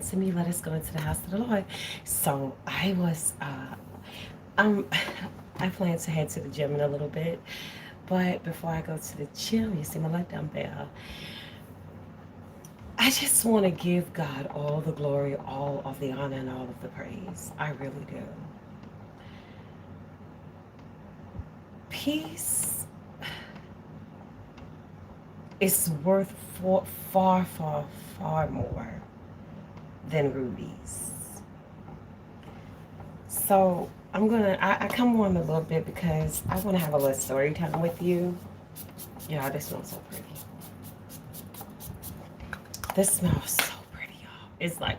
to me, let us go into the house of the Lord. So um, I plan to head to the gym in a little bit. But before I go to the gym, you see my leg dumbbell. I just want to give God all the glory, all of the honor, and all of the praise. I really do. Peace is worth far, far, far more than rubies. So I come on a little bit because I want to have a little story time with you. Yeah, this smells so pretty. This smells so pretty, y'all. It's like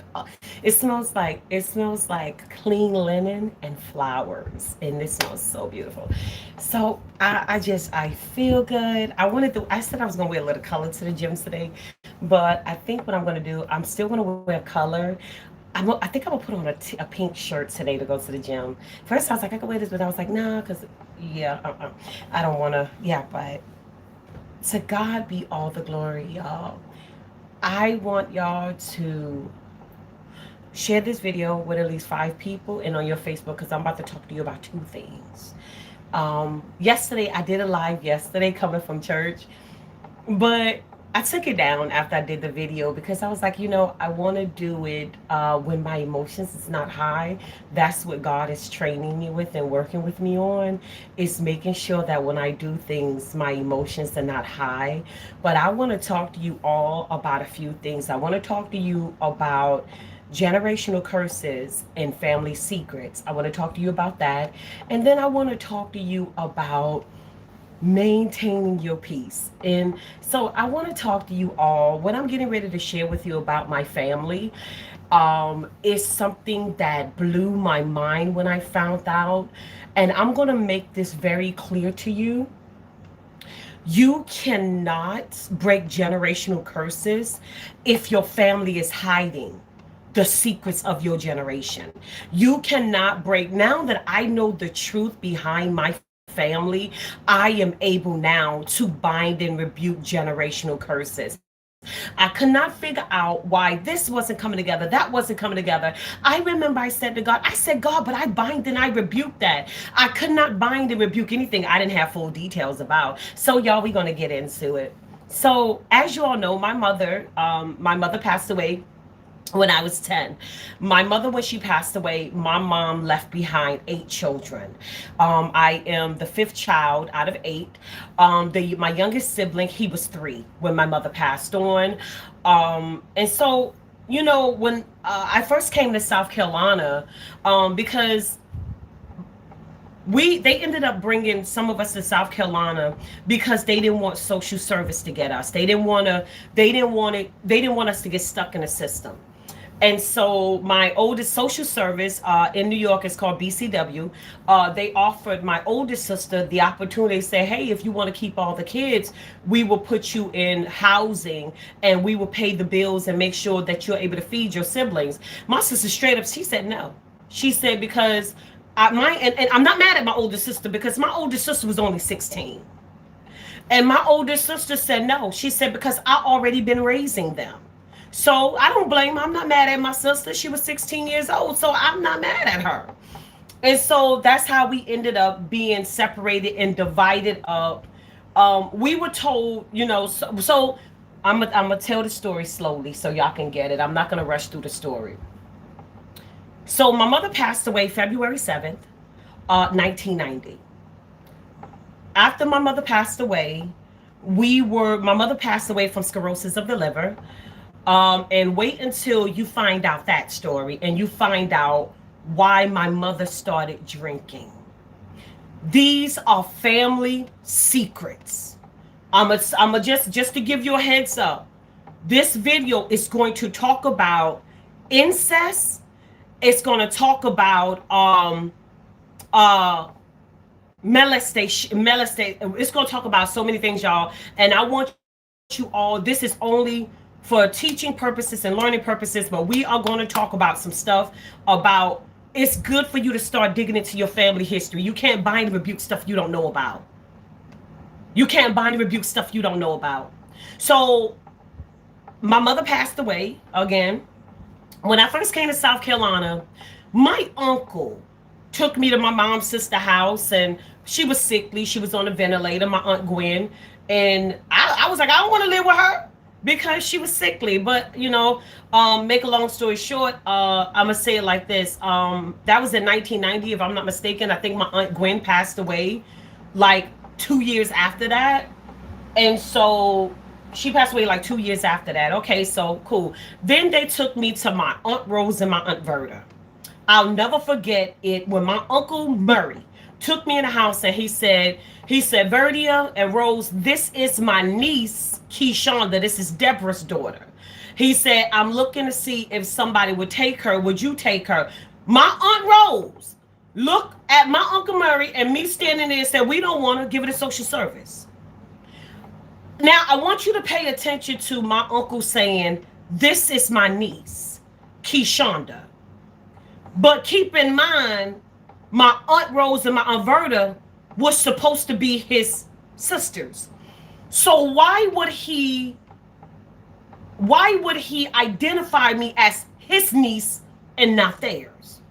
it smells like clean linen and flowers, and this smells so beautiful. So I feel good. I said I was gonna wear a little color to the gym today, but I think what I'm gonna do, I'm still gonna wear color. I think I'm gonna put on a pink shirt today to go to the gym. First, I was like, I could wear this, but I was like, nah, because, yeah, I don't wanna, yeah, but to God be all the glory, y'all. I want y'all to share this video with at least 5 people and on your Facebook, because I'm about to talk to you about 2 things. Yesterday, I did a live yesterday coming from church, but I took it down after I did the video because I was like, I want to do it when my emotions is not high. That's what God is training me with and working with me on, is making sure that when I do things, my emotions are not high. But I want to talk to you all about a few things. I want to talk to you about generational curses and family secrets. I want to talk to you about that. And then I want to talk to you about maintaining your peace. And so I want to talk to you all. What I'm getting ready to share with you about my family is something that blew my mind when I found out. And I'm going to make this very clear to you. You cannot break generational curses if your family is hiding the secrets of your generation. You cannot break. Now that I know the truth behind my family, I am able now to bind and rebuke generational curses. I could not figure out why this wasn't coming together, that wasn't coming together. I remember I said to God, God, but I bind and I rebuke that. I could not bind and rebuke anything I didn't have full details about. So, y'all, we're going to get into it. So, as you all know, my mother passed away when I was 10. My mother, when she passed away, my mom left behind 8 children. I am the fifth child out of 8. My youngest sibling, he was 3 when my mother passed on. And so, when I first came to South Carolina, because they ended up bringing some of us to South Carolina because they didn't want social service to get us. They didn't want us to get stuck in the system. And so my oldest social service in New York is called BCW. They offered my oldest sister the opportunity to say, hey, if you want to keep all the kids, we will put you in housing and we will pay the bills and make sure that you're able to feed your siblings. My sister straight up, she said no. She said, because and I'm not mad at my older sister, because my older sister was only 16. And my older sister said no. She said, because I already been raising them. So I don't blame her. I'm not mad at my sister. She was 16 years old, so I'm not mad at her. And so that's how we ended up being separated and divided up. We were told, so I'm gonna tell the story slowly so y'all can get it. I'm not gonna rush through the story. So my mother passed away February 7th, 1990. After my mother passed away, my mother passed away from cirrhosis of the liver. And wait until you find out that story and you find out why my mother started drinking. These are family secrets. I'm just to give you a heads up. This video is going to talk about incest. It's going to talk about uh molestation. It's going to talk about so many things, y'all. And I want you all, this is only for teaching purposes and learning purposes, but we are going to talk about some stuff about, it's good for you to start digging into your family history. You can't bind and rebuke stuff you don't know about. You can't bind and rebuke stuff you don't know about. So my mother passed away again. When I first came to South Carolina, my uncle took me to my mom's sister house, and she was sickly. She was on a ventilator, my Aunt Gwen. And I was like, I don't want to live with her because she was sickly. But, make a long story short, I'm going to say it like this. That was in 1990, if I'm not mistaken. I think my Aunt Gwen passed away like 2 years after that. And so she passed away like 2 years after that. Okay, so cool. Then they took me to my Aunt Rose and my Aunt Verda. I'll never forget it when my Uncle Murray took me in the house and he said, Verdia and Rose, this is my niece, Keshonda. This is Deborah's daughter. He said, I'm looking to see if somebody would take her. Would you take her? My Aunt Rose looked at my Uncle Murray and me standing there and said, we don't want to give it a social service. Now, I want you to pay attention to my uncle saying, this is my niece, Keshonda. But keep in mind, my Aunt Rose and my Aunt Verda was supposed to be his sisters. So why would he identify me as his niece and not theirs?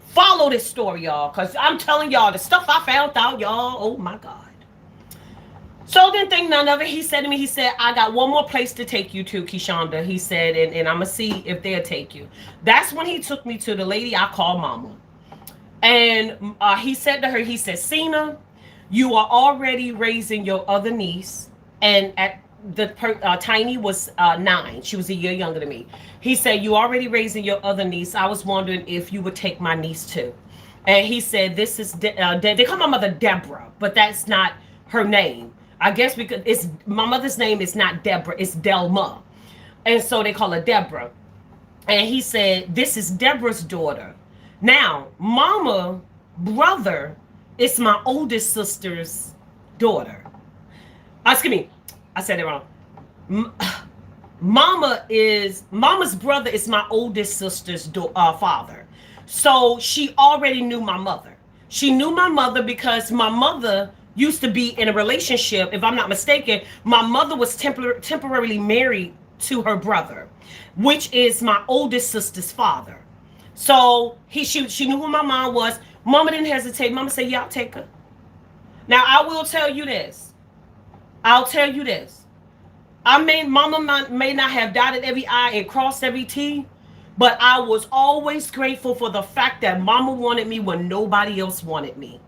Follow this story, y'all, because I'm telling y'all the stuff I found out, y'all. Oh my God. So didn't think none of it. He said to me, I got one more place to take you to, Keshonda. He said, and I'm going to see if they'll take you. That's when he took me to the lady I call Mama. And he said to her, Cena, you are already raising your other niece. And at Tiny was 9. She was a year younger than me. He said, you already raising your other niece. I was wondering if you would take my niece too. And he said, this is, they call my mother Deborah, but that's not her name. I guess because my mother's name is not Deborah, it's Delma. And so they call her Deborah. And he said, this is Deborah's daughter. Now, Mama, brother, is my oldest sister's daughter. Excuse me, I said it wrong. Mama's brother is my oldest sister's father. So she already knew my mother. She knew my mother because my mother used to be in a relationship. If I'm not mistaken, my mother was temporarily married to her brother, which is my oldest sister's father. So she knew who my mom was. Mama didn't hesitate. Mama said, yeah, I'll take her. Now, I will tell you this. Mama may not have dotted every I and crossed every T, but I was always grateful for the fact that Mama wanted me when nobody else wanted me.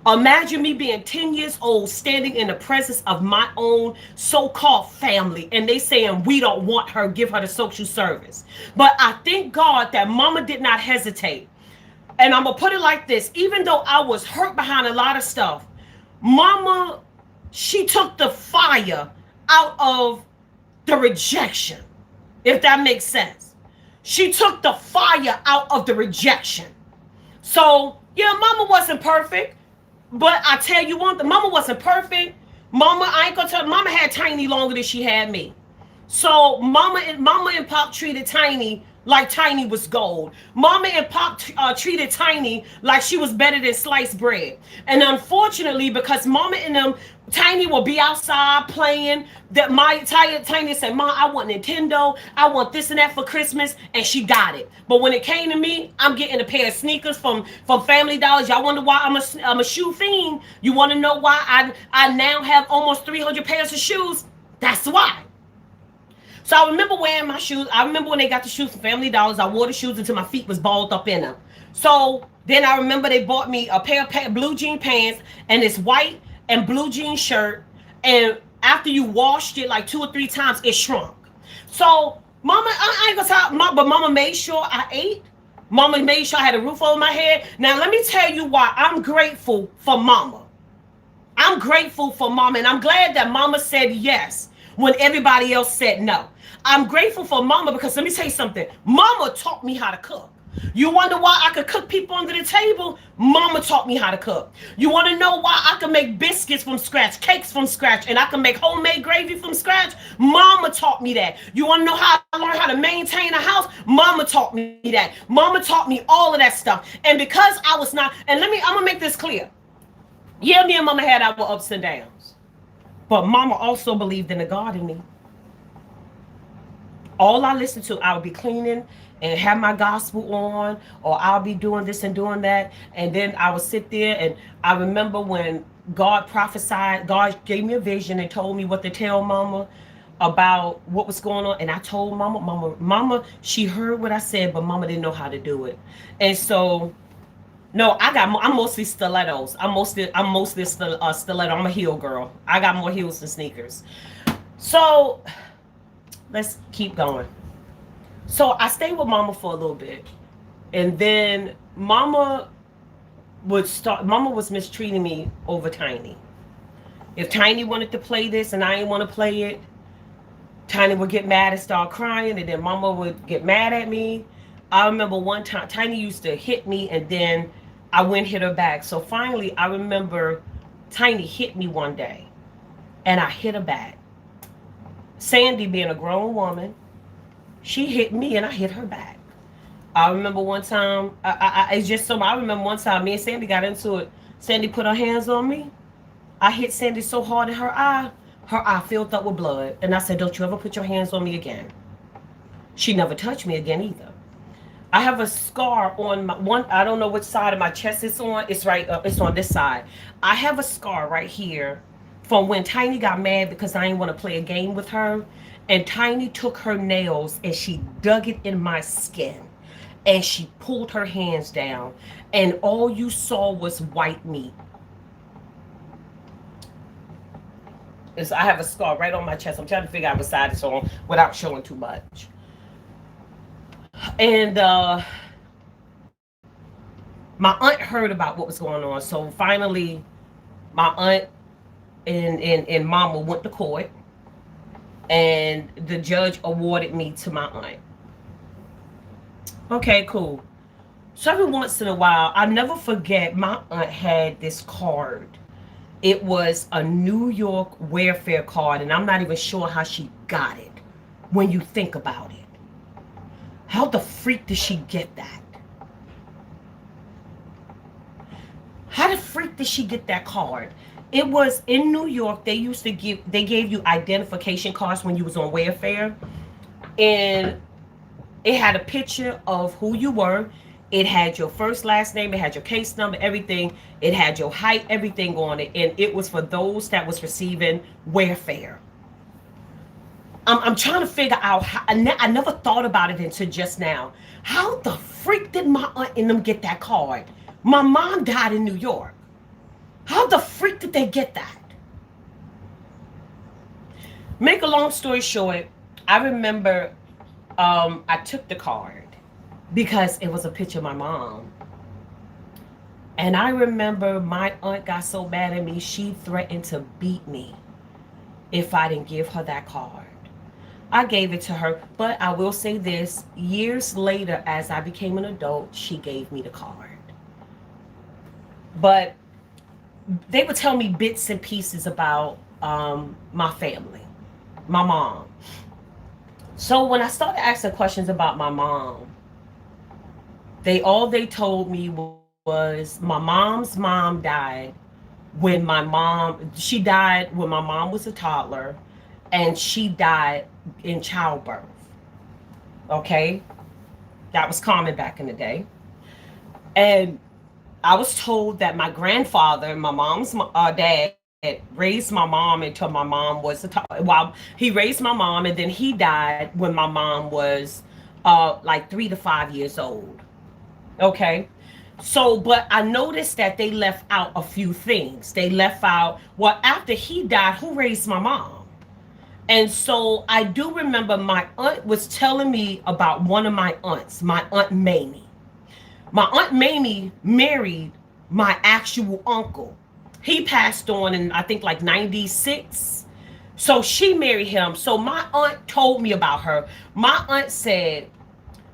Imagine me being 10 years old, standing in the presence of my own so-called family, and they saying, we don't want her, give her the social service. But I thank God that Mama did not hesitate. And I'm going to put it like this. Even though I was hurt behind a lot of stuff, Mama, she took the fire out of the rejection, if that makes sense. She took the fire out of the rejection. So, yeah, Mama wasn't perfect. But I tell you one thing, Mama wasn't perfect. Mama had Tiny longer than she had me. So Mama and Pop treated Tiny like Tiny was gold. Mama and Pop treated Tiny like she was better than sliced bread. And unfortunately, because Mama and them, Tiny will be outside playing. Tiny said, Mom, I want Nintendo. I want this and that for Christmas. And she got it. But when it came to me, I'm getting a pair of sneakers from Family Dollars. Y'all wonder why I'm a shoe fiend? You want to know why I now have almost 300 pairs of shoes? That's why. So I remember wearing my shoes. I remember when they got the shoes from Family Dollars. I wore the shoes until my feet was balled up in them. So then I remember they bought me a pair of blue jean pants and this white and blue jean shirt. And after you washed it like 2 or 3 times, it shrunk. So Mama, I ain't gonna talk, but Mama made sure I ate. Mama made sure I had a roof over my head. Now let me tell you why I'm grateful for Mama. I'm grateful for Mama, and I'm glad that Mama said yes when everybody else said no. I'm grateful for Mama because let me tell you something. Mama taught me how to cook. You wonder why I could cook people under the table? Mama taught me how to cook. You want to know why I can make biscuits from scratch, cakes from scratch, and I can make homemade gravy from scratch? Mama taught me that. You want to know how I learned how to maintain a house? Mama taught me that. Mama taught me all of that stuff. And because I was not, and I'm going to make this clear. Yeah, me and Mama had our ups and downs. But Mama also believed in the God in me. All I listened to, I would be cleaning and have my gospel on, or I'll be doing this and doing that. And then I would sit there, and I remember when God prophesied, God gave me a vision and told me what to tell mama about what was going on. And I told mama, she heard what I said, but mama didn't know how to do it. And so, no, I'm mostly stilettos. I'm mostly stiletto. I'm a heel girl. I got more heels than sneakers. So let's keep going. So I stayed with mama for a little bit. And then mama was mistreating me over Tiny. If Tiny wanted to play this and I didn't want to play it, Tiny would get mad and start crying, and then mama would get mad at me. I remember one time Tiny used to hit me, and then I went hit her back. So finally I remember Tiny hit me one day, and I hit her back. Sandy, being a grown woman, she hit me and I hit her back. I remember one time, it's just so, I remember one time me and Sandy got into it. Sandy put her hands on me. I hit Sandy so hard in her eye filled up with blood. And I said, don't you ever put your hands on me again. She never touched me again either. I have a scar on my one, I don't know which side of my chest it's on. It's right up, it's on this side. I have a scar right here from when Tiny got mad because I didn't want to play a game with her. And Tiny took her nails and she dug it in my skin. And she pulled her hands down. And all you saw was white meat. I have a scar right on my chest. I'm trying to figure out what side it's on without showing too much. And my aunt heard about what was going on. So finally, my aunt and mama went to court. And the judge awarded me to my aunt. Okay, cool. So every once in a while, I never forget, my aunt had this card. It was a New York welfare card, and I'm not even sure how she got it when you think about it. How the freak did she get that? How the freak did she get that card? It was in New York. They gave you identification cards when you was on welfare. And it had a picture of who you were. It had your first, last name. It had your case number, everything. It had your height, everything on it. And it was for those that was receiving welfare. I'm trying to figure out how, I never thought about it until just now. How the freak did my aunt and them get that card? My mom died in New York. How the freak did they get that? Make a long story short, I remember I took the card because it was a picture of my mom. And I remember my aunt got so mad at me, she threatened to beat me if I didn't give her that card. I gave it to her, but I will say this, years later, as I became an adult, she gave me the card. But they would tell me bits and pieces about my family, my mom. So when I started asking questions about my mom, they told me was my mom's mom died when she died when my mom was a toddler, and she died in childbirth. Okay? That was common back in the day. And I was told that my grandfather, my mom's dad, raised my mom until my mom was well, he raised my mom, and then he died when my mom was like 3 to 5 years old. Okay? So, but I noticed that they left out a few things. They left out, well, after he died, who raised my mom? And so I do remember my aunt was telling me about one of my aunts, my Aunt Mamie. My Aunt Mamie married my actual uncle. He passed on in, I think, like 96. So she married him. So my aunt told me about her. My aunt said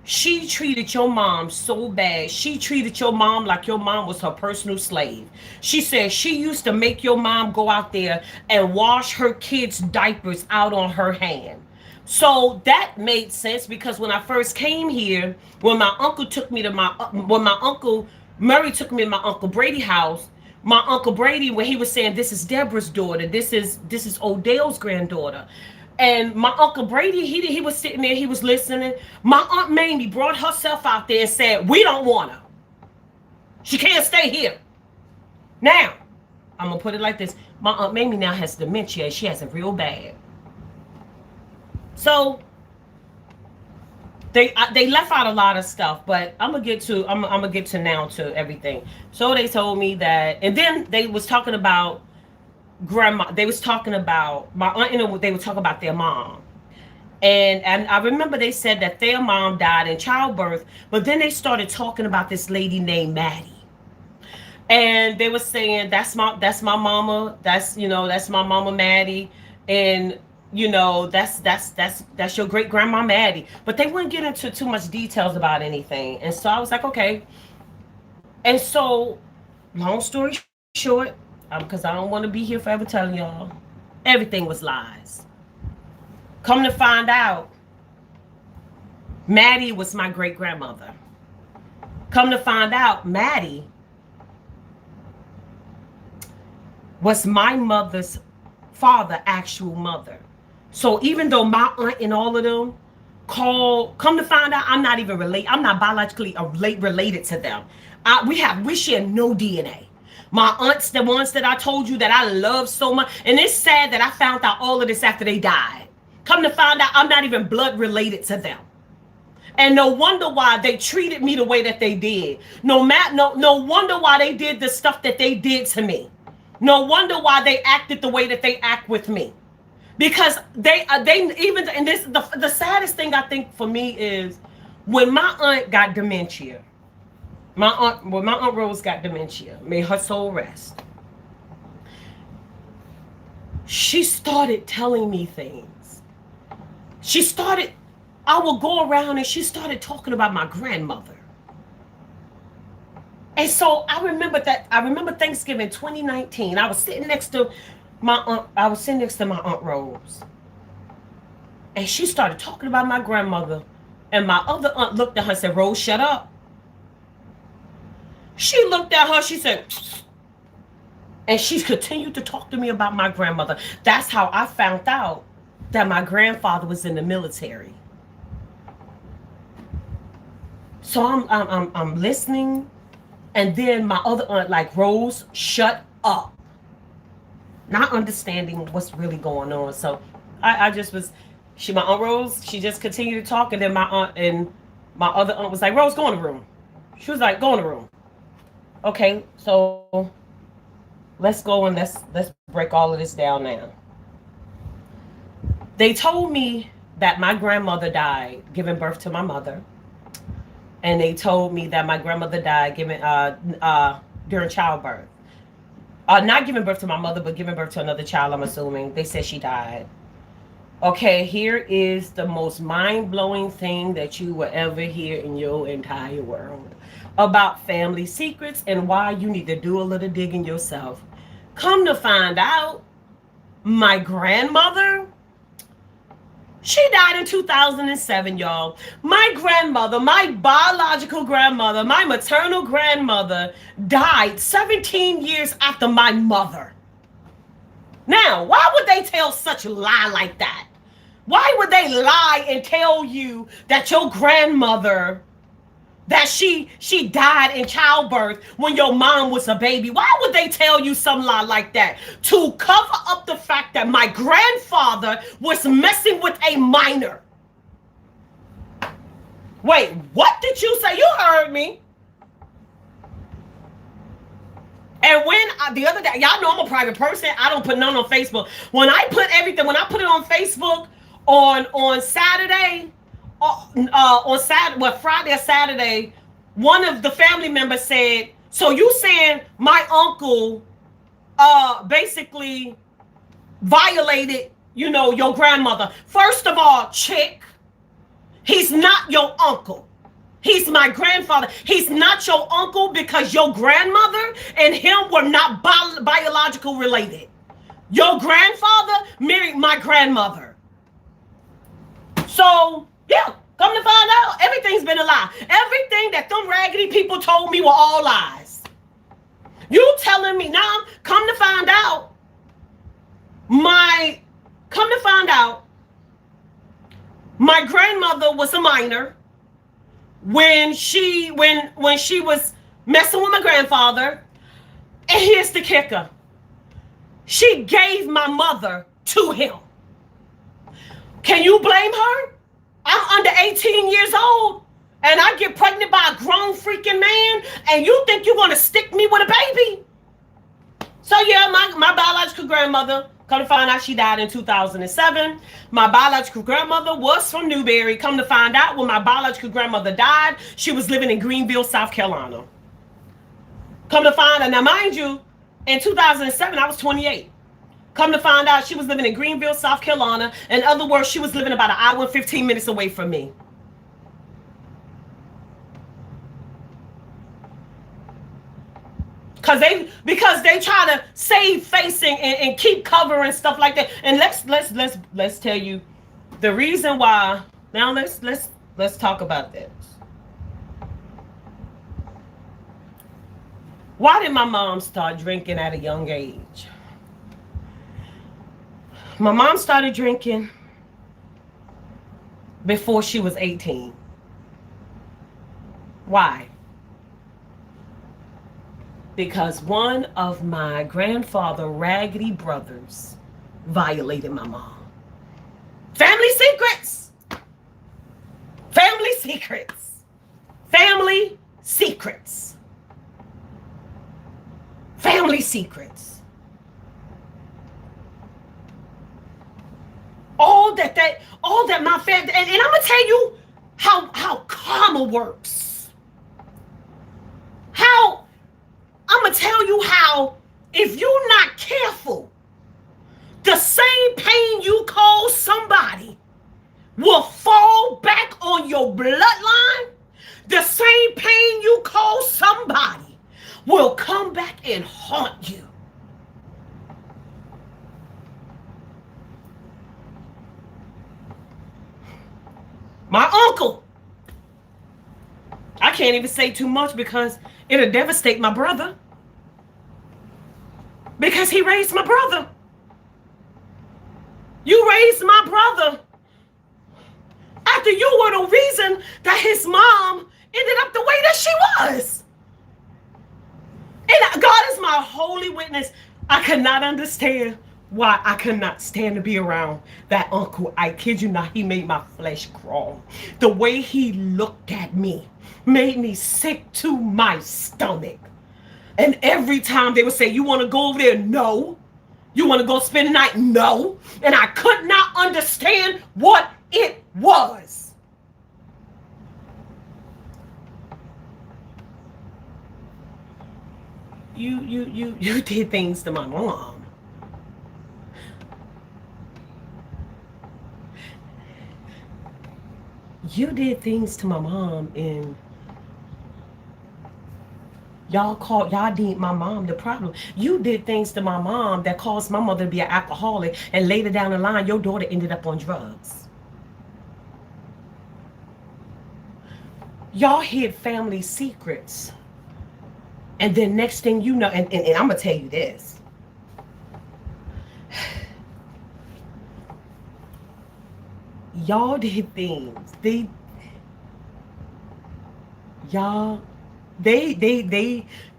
she treated your mom so bad. She treated your mom like your mom was her personal slave. She said she used to make your mom go out there and wash her kids' diapers out on her hand. So that made sense, because when I first came here, when my uncle took me to when my uncle Murray took me to my Uncle Brady house, my Uncle Brady, when he was saying, this is Deborah's daughter, this is Odell's granddaughter, And my Uncle Brady, he was sitting there, he was listening. My Aunt Mamie brought herself out there and said, we don't want her. She can't stay here. Now, I'm going to put it like this. My Aunt Mamie now has dementia, and she has it real bad. So they left out a lot of stuff, but I'm gonna get to now to everything. So they told me that, and then they was talking about grandma. They was talking about my aunt, they were talking about their mom. And I remember they said that their mom died in childbirth, but then they started talking about this lady named Maddie. And they were saying that's my mama, that's my mama Maddie, and that's your great grandma Maddie. But they wouldn't get into too much details about anything. And so I was like, okay. And so, long story short, because I don't want to be here forever telling y'all, everything was lies. Come to find out, Maddie was my great grandmother. Come to find out, Maddie was my mother's father, actual mother. So even though my aunt and all of them come to find out, I'm not even related. I'm not biologically related to them. We share no DNA. My aunts, the ones that I told you that I love so much, and it's sad that I found out all of this after they died. Come to find out, I'm not even blood related to them. And no wonder why they treated me the way that they did. No wonder why they did the stuff that they did to me. No wonder why they acted the way that they act with me. Because they even, and this the saddest thing I think for me is when my aunt got dementia. My aunt Rose got dementia, may her soul rest. She started telling me things. I would go around and she started talking about my grandmother. And so I remember Thanksgiving 2019. I was sitting next to my Aunt Rose. And she started talking about my grandmother. And my other aunt looked at her and said, Rose, shut up. She looked at her, she said, and she continued to talk to me about my grandmother. That's how I found out that my grandfather was in the military. So I'm listening, and then my other aunt, like, Rose, shut up. Not understanding what's really going on. So I just was, my Aunt Rose, she just continued to talk, and then my aunt and my other aunt was like, Rose, go in the room. She was like, go in the room. Okay, so let's go and let's break all of this down now. They told me that my grandmother died giving birth to my mother. And they told me that my grandmother died during childbirth. Not giving birth to my mother, but giving birth to another child, I'm assuming. They said she died. Okay, here is the most mind-blowing thing that you will ever hear in your entire world about family secrets and why you need to do a little digging yourself. Come to find out, my grandmother, she died in 2007, y'all. My grandmother, my biological grandmother, my maternal grandmother died 17 years after my mother. Now, why would they tell such a lie like that? Why would they lie and tell you that your grandmother, that she died in childbirth when your mom was a baby? Why would they tell you some lie like that? To cover up the fact that my grandfather was messing with a minor. Wait, what did you say? You heard me. And when the other day, y'all know I'm a private person. I don't put none on Facebook. When I put it on Facebook on Saturday, Friday or Saturday, one of the family members said, so you saying my uncle basically violated, your grandmother. First of all, chick, he's not your uncle. He's my grandfather. He's not your uncle because your grandmother and him were not biological related. Your grandfather married my grandmother. So, yeah, come to find out, everything's been a lie. Everything that them raggedy people told me were all lies. You telling me now, come to find out, My grandmother was a minor when she was messing with my grandfather. And here's the kicker. She gave my mother to him. Can you blame her? I'm under 18 years old and I get pregnant by a grown freaking man and you think you're going to stick me with a baby? So yeah, my biological grandmother, come to find out she died in 2007. My biological grandmother was from Newberry. Come to find out when my biological grandmother died, she was living in Greenville, South Carolina. Come to find out, now mind you, in 2007, I was 28. Come to find out she was living in Greenville, South Carolina. In other words, she was living about an hour and 15 minutes away from me. Because they try to save facing and keep cover and stuff like that. And let's tell you the reason why. Now let's talk about this. Why did my mom start drinking at a young age? My mom started drinking before she was 18. Why? Because one of my grandfather raggedy brothers violated my mom. Family secrets. Family secrets. Family secrets. Family secrets. All that my family, and I'm gonna tell you how karma works. I'm gonna tell you how, if you're not careful, the same pain you cause somebody will fall back on your bloodline. The same pain you cause somebody will come back and haunt you. My uncle, I can't even say too much because it'll devastate my brother. Because he raised my brother. You raised my brother after you were the reason that his mom ended up the way that she was. And God is my holy witness. I could not understand why I could not stand to be around that uncle. I kid you not, he made my flesh crawl. The way he looked at me made me sick to my stomach. And every time they would say, you want to go over there? No. You want to go spend the night? No. And I could not understand what it was. You did things to my mom. You did things to my mom, and y'all deemed my mom the problem. You did things to my mom that caused my mother to be an alcoholic, and later down the line, your daughter ended up on drugs. Y'all hid family secrets. And then next thing you know, and I'm going to tell you this. Y'all did things.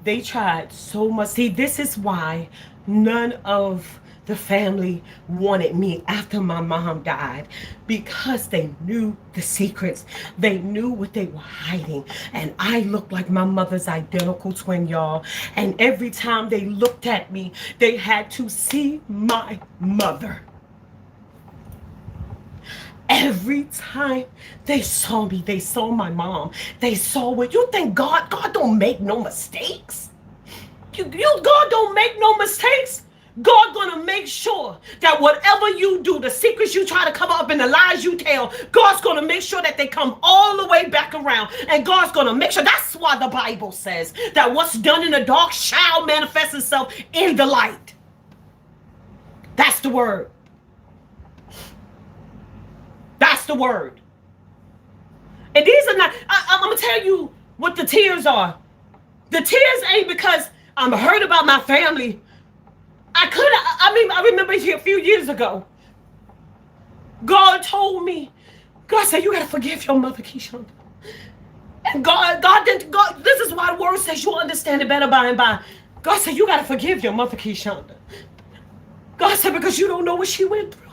They tried so much. See, this is why none of the family wanted me after my mom died, because they knew the secrets. They knew what they were hiding. And I looked like my mother's identical twin, y'all. And every time they looked at me, they had to see my mother. Every time they saw me, they saw my mom. They saw what you think. God don't make no mistakes. God don't make no mistakes. God gonna make sure that whatever you do, the secrets you try to cover up and the lies you tell, God's gonna make sure that they come all the way back around. And God's gonna make sure. That's why the Bible says that what's done in the dark shall manifest itself in the light. That's the word. That's the word. And these are not, I'm gonna tell you what the tears are. The tears ain't because I'm hurt about my family. I remember a few years ago, God told me God said, you got to forgive your mother, Keshonda. And God didn't, God, this is why the word says you'll understand it better by and by. God said, you got to forgive your mother, Keshonda. God said, because you don't know what she went through.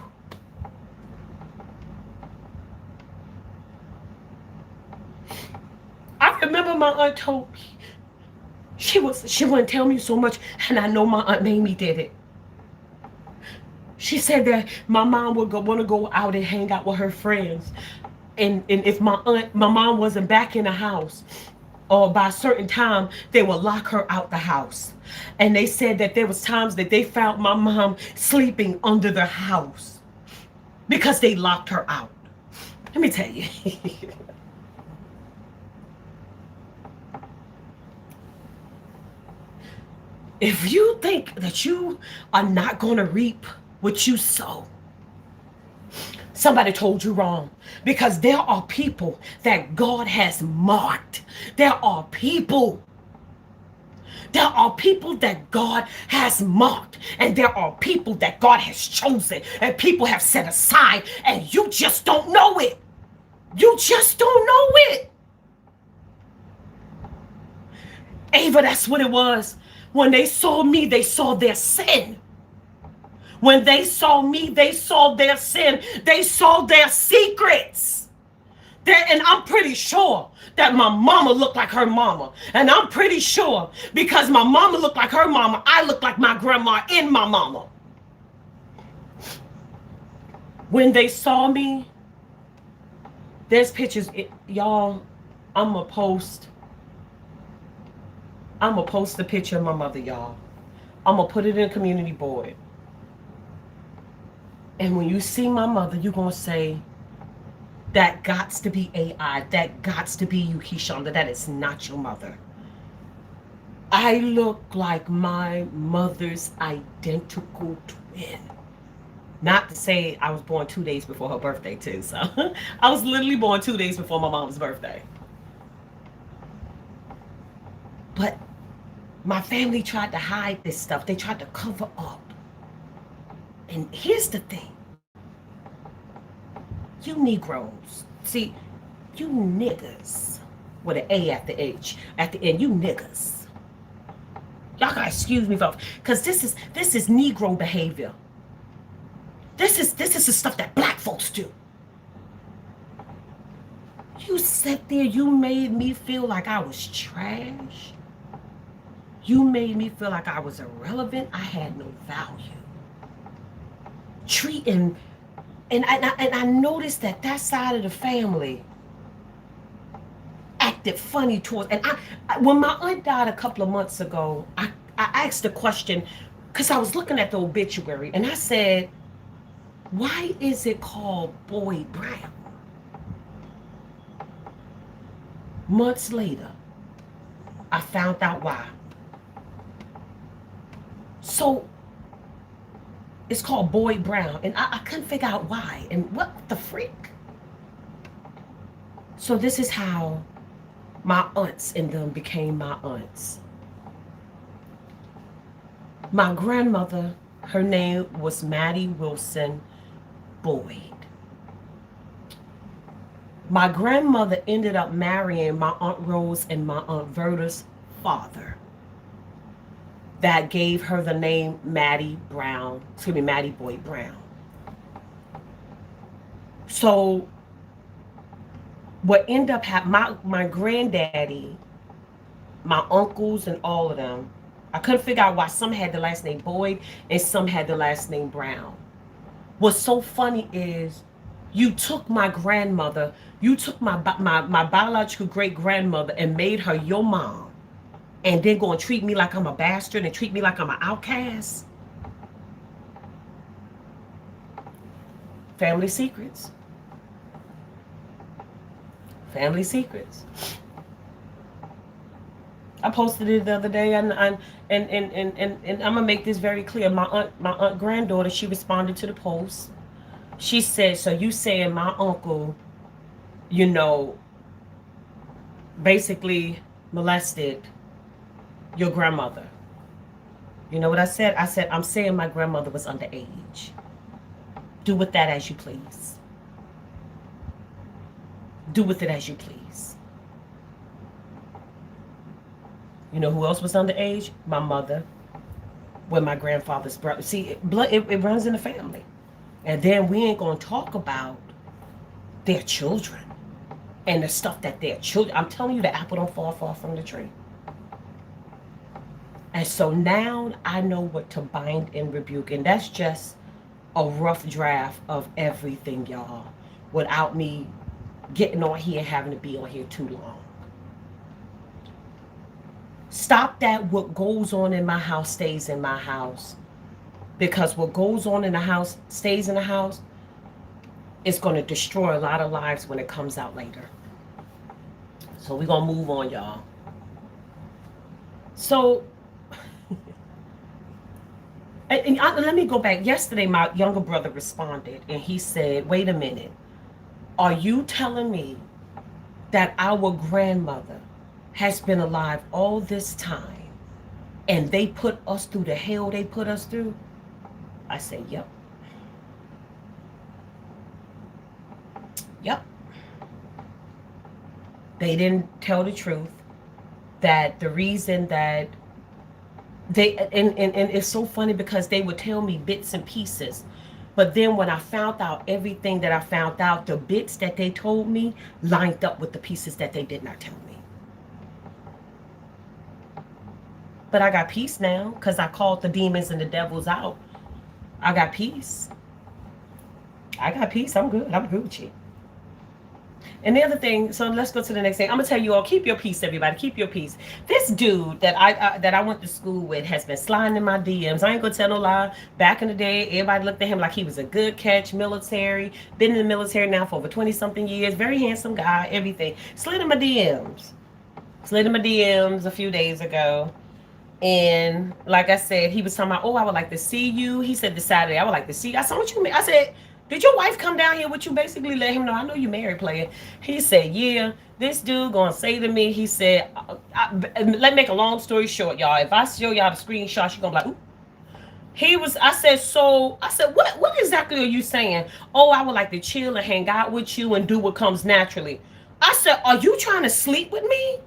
I remember my aunt told me, she wouldn't tell me so much, and I know my aunt Mamie did it. She said that my mom would want to go out and hang out with her friends. And if my mom wasn't back in the house, or by a certain time, they would lock her out the house. And they said that there was times that they found my mom sleeping under the house because they locked her out. Let me tell you. If you think that you are not going to reap what you sow, somebody told you wrong, because there are people that God has marked. There are people that God has marked, and there are people that God has chosen, and people have set aside, and you just don't know it. You just don't know it. Ava, that's what it was. When they saw me, they saw their sin. When they saw me, they saw their sin. They saw their secrets. And I'm pretty sure that my mama looked like her mama. And I'm pretty sure because my mama looked like her mama, I look like my grandma and my mama. When they saw me, there's pictures. Y'all, I'm going to post the picture of my mother, y'all. I'm going to put it in a community board. And when you see my mother, you're going to say, that gots to be AI. That gots to be you, Keshonda. That is not your mother. I look like my mother's identical twin. Not to say I was born 2 days before her birthday, too. So I was literally born 2 days before my mom's birthday. But my family tried to hide this stuff. They tried to cover up. And here's the thing. You Negroes, see, you niggas, with an A at the H, at the end, you niggas. Y'all gotta excuse me, folks, because this is Negro behavior. This is the stuff that black folks do. You sat there, you made me feel like I was trash. You made me feel like I was irrelevant. I had no value. Treating, and I noticed that side of the family acted funny towards. And I when my aunt died a couple of months ago, I asked a question because I was looking at the obituary, and I said, "Why is it called Boyd Brown?" Months later, I found out why. So it's called Boyd Brown, and I couldn't figure out why and what the frick. So this is how my aunts and them became my aunts. My grandmother, her name was Maddie Wilson Boyd. My grandmother ended up marrying my Aunt Rose and my Aunt Verda's father. That gave her the name Maddie Boyd Brown. So what ended up happening, my granddaddy, my uncles and all of them, I couldn't figure out why some had the last name Boyd and some had the last name Brown. What's so funny is you took my grandmother, you took my biological great-grandmother and made her your mom, and then go and treat me like I'm a bastard and treat me like I'm an outcast. Family secrets. Family secrets. I posted it the other day, and I'm gonna make this very clear. My aunt granddaughter, she responded to the post. She said, "So you saying my uncle, basically molested your grandmother?" You know what I said? I said, "I'm saying my grandmother was underage. Do with that as you please." Do with it as you please. You know who else was underage? My mother, with my grandfather's brother. See, blood, it runs in the family. And then we ain't going to talk about their children and the stuff that their children. I'm telling you, the apple don't fall far from the tree. And so now I know what to bind and rebuke. And that's just a rough draft of everything, y'all, without me getting on here and having to be on here too long. Stop that. What goes on in my house stays in my house. Because what goes on in the house stays in the house. It's going to destroy a lot of lives when it comes out later. So we're going to move on, y'all. So, let me go back. Yesterday, my younger brother responded, and he said, wait a minute. Are you telling me that our grandmother has been alive all this time, and they put us through the hell they put us through? I said, yep. Yep. They didn't tell the truth. That the reason that they, and it's so funny because they would tell me bits and pieces. But then when I found out everything that I found out, the bits that they told me lined up with the pieces that they did not tell me. But I got peace now because I called the demons and the devils out. I got peace. I got peace. I'm good. I'm Gucci. And the other thing, so let's go to the next thing. I'm gonna tell you all, keep your peace, everybody. Keep your peace. This dude that I went to school with has been sliding in my DMs. I ain't gonna tell no lie. Back in the day, everybody looked at him like he was a good catch, military. Been in the military now for over 20-something years. Very handsome guy, everything. Slid in my DMs. Slid in my DMs a few days ago. And like I said, he was talking about, oh, I would like to see you. He said this Saturday, I would like to see you. I said, what you mean? I said, did your wife come down here with you? Basically let him know, I know you married, player. He said, yeah. This dude gonna say to me, he said, let me make a long story short, y'all. If I show y'all the screenshot, you're gonna be like, ooh. I said, what exactly are you saying? Oh, I would like to chill and hang out with you and do what comes naturally. I said, are you trying to sleep with me?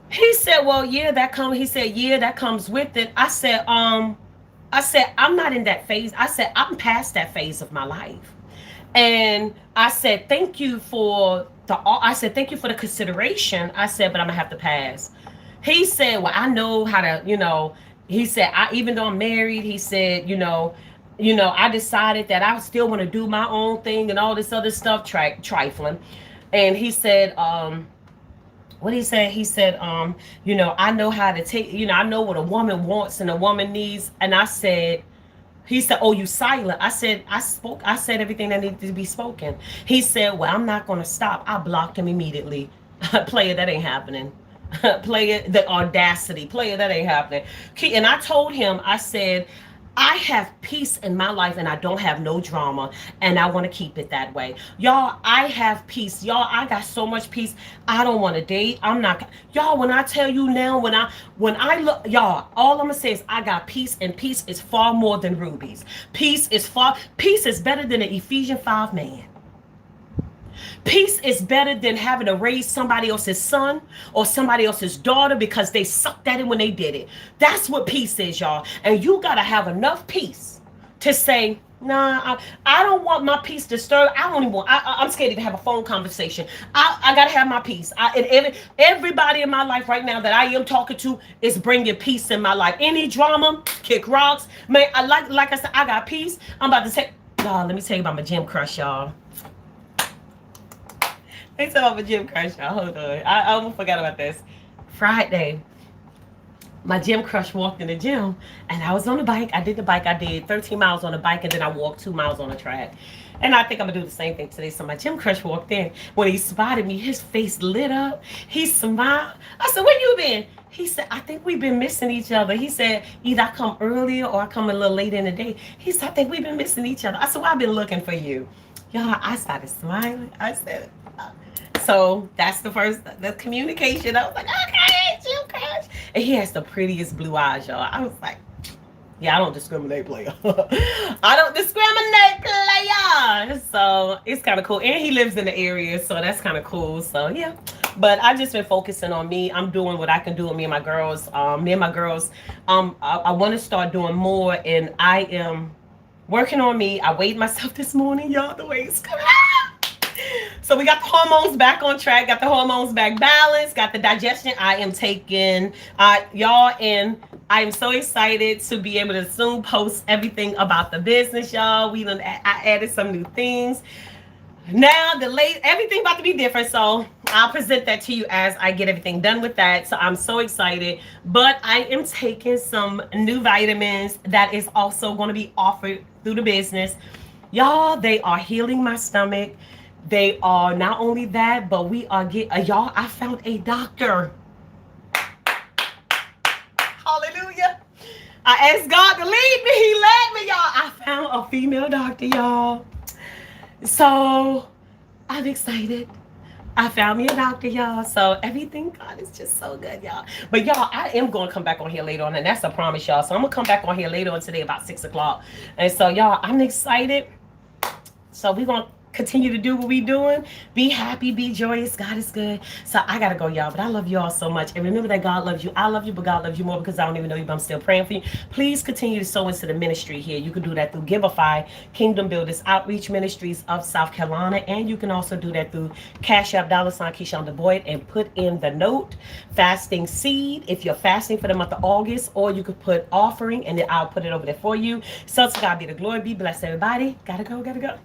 He said, well, yeah, that comes with it. I said, I'm not in that phase. I said, I'm past that phase of my life. And I said, thank you for the consideration. I said, but I'm gonna have to pass. He said, well, I know how to, he said, even though I'm married, he said, I decided that I still want to do my own thing and all this other stuff, trifling. And he said, what he said? He said, I know how to take, I know what a woman wants and a woman needs. And I said, he said, oh, you silent. I said, I said everything that needed to be spoken. He said, well, I'm not going to stop. I blocked him immediately. Player, that ain't happening. Player, the audacity. Player, that ain't happening. And I told him, I said, I have peace in my life and I don't have no drama, and I want to keep it that way. Y'all, I have peace. Y'all, I got so much peace. I don't want to date. I'm not. Y'all, when I tell you now, when I look, y'all, all I'm going to say is I got peace, and peace is far more than rubies. Peace is better than an Ephesians 5 man. Peace is better than having to raise somebody else's son or somebody else's daughter because they sucked at it when they did it. That's what peace is, y'all. And you got to have enough peace to say, nah, I don't want my peace disturbed. I don't even want, I'm scared to even have a phone conversation. I got to have my peace. Everybody in my life right now that I am talking to is bringing peace in my life. Any drama, kick rocks. Man, like I said, I got peace. I'm about to say, y'all, let me tell you about my gym crush, y'all. They talk about my gym crush, y'all. Hold on. I almost forgot about this. Friday, my gym crush walked in the gym, and I was on the bike. I did 13 miles on the bike, and then I walked 2 miles on the track. And I think I'm gonna do the same thing today. So my gym crush walked in. When he spotted me, his face lit up. He smiled. I said, where you been? He said, I think we've been missing each other. He said, either I come earlier or I come a little later in the day. He said, I think we've been missing each other. I said, well, I've been looking for you. Y'all, I started smiling. I said, so that's the communication. I was like, okay, gym crush. And he has the prettiest blue eyes, y'all. I was like, Yeah, I don't discriminate, player. I don't discriminate, player. So it's kind of cool, and he lives in the area, so that's kind of cool. So yeah, but I just been focusing on me. I'm doing what I can do with me and my girls. Me and my girls. I want to start doing more, and I am working on me. I weighed myself this morning, y'all. The weight's coming out. So we got the hormones back on track, got the hormones back balanced, got the digestion. I am taking y'all, and I am so excited to be able to soon post everything about the business, y'all. I added some new things. Now the late everything about to be different, so I'll present that to you as I get everything done with that. So I'm so excited. But I am taking some new vitamins that is also going to be offered through the business. Y'all, they are healing my stomach. They are not only that, but we are y'all. I found a doctor. Hallelujah. I asked God to lead me. He led me, y'all. I found a female doctor, y'all. So I'm excited. I found me a doctor, y'all. So everything, God is just so good, y'all. But y'all, I am going to come back on here later on, and that's a promise, y'all. So I'm going to come back on here later on today about 6 o'clock. And so, y'all, I'm excited. So we're going to continue to do what we doing. Be happy, be joyous. God is good. So I gotta go, y'all. But I love you all so much. And remember that God loves you. I love you, but God loves you more because I don't even know you, but I'm still praying for you. Please continue to sow into the ministry here. You can do that through Giveify, Kingdom Builders Outreach Ministries of South Carolina. And you can also do that through Cash App, $ Keyshawn Boyd, and put in the note fasting seed if you're fasting for the month of August, or you could put offering and then I'll put it over there for you. So to God be the glory. Be blessed, everybody. Gotta go, gotta go.